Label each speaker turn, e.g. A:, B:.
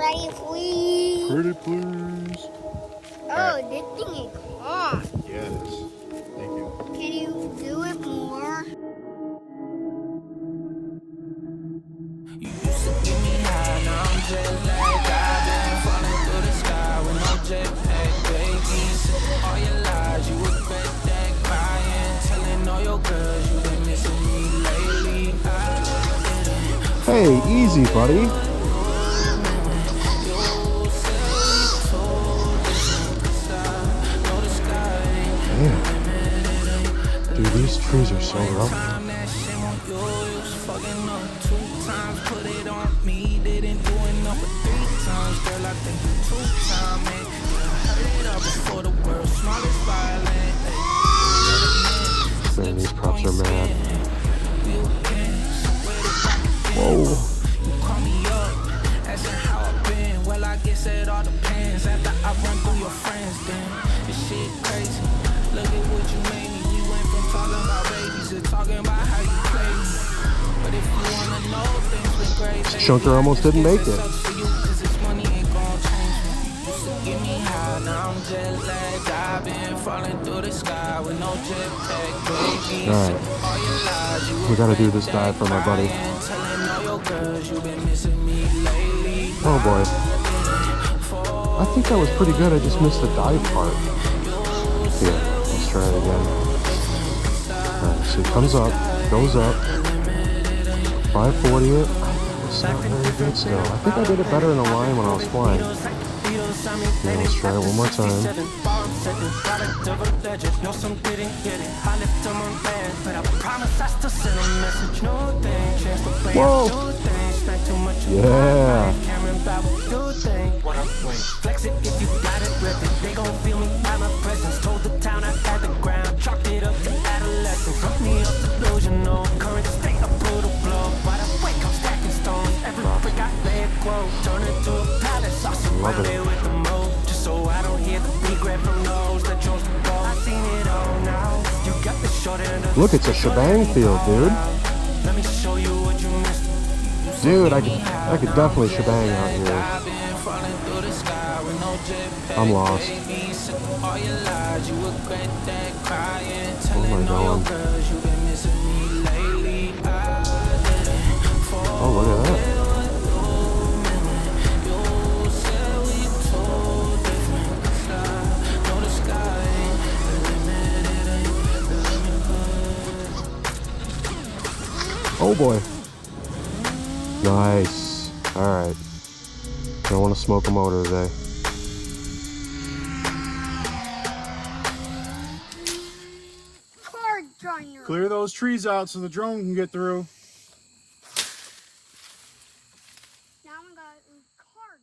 A: Pretty please.
B: Pretty please.
A: Oh, this thing is hot.
B: Yes. Thank you.
A: Can you do it more?
C: You used to get me high, now I'm jet lagged. I've been falling through the sky with no jetpack, baby. All your lies, you regret that. Crying, telling all your girls you've been missing me lately.
B: Hey, easy, buddy. Damn. Dude, these trees are so rough.
C: Put it on me, didn't do enough but 3 times. Girl, I think you 2-time it. Heard it all before the world's smallest violent.
B: Man, these props are mad. Whoa.
C: You call me up, asking how I've been. Well, I guess it all depends. After I run through your friends, then this shit crazy. Look at what you made me. We went from talking about babies to talking about how you play me. But if you wanna know, things been great.
B: Chunker almost didn't make it.
C: Get me high, now I'm jet lagged. I've been falling through the sky with no jetpack, baby.
B: Alright. We gotta do this dive for my buddy. Oh boy. I think that was pretty good. I just missed the dive part. Here, let's try it again. Alright, so it comes up, goes up. 540 it. It's not very good still. I think I did it better in the line when I was flying. Yeah, let's try it one more time. Whoa! Yeah!
C: Flex it if you got it, rip it. They gon' feel me by my presence. Told the town I had the ground, chalked it up to adolescence. Took me off the delusional, current state of brutal blow. By the way, I'm stacking stones. Every brick I let grow, turn it to a palace. I surround it with the mold, just so I don't hear the regret from those that chose to go. I seen it all now. You got the short end of
B: Look, it's a shebang field, dude.
C: Let me show you what you missed.
B: Dude, I could definitely shebang out here. I'm lost. Where am I going? Oh, look at that. Oh boy. Nice. Alright. Don't want to smoke a motor today.
A: Card joiner.
D: Clear those trees out so the drone can get through.
A: Now I'm going to card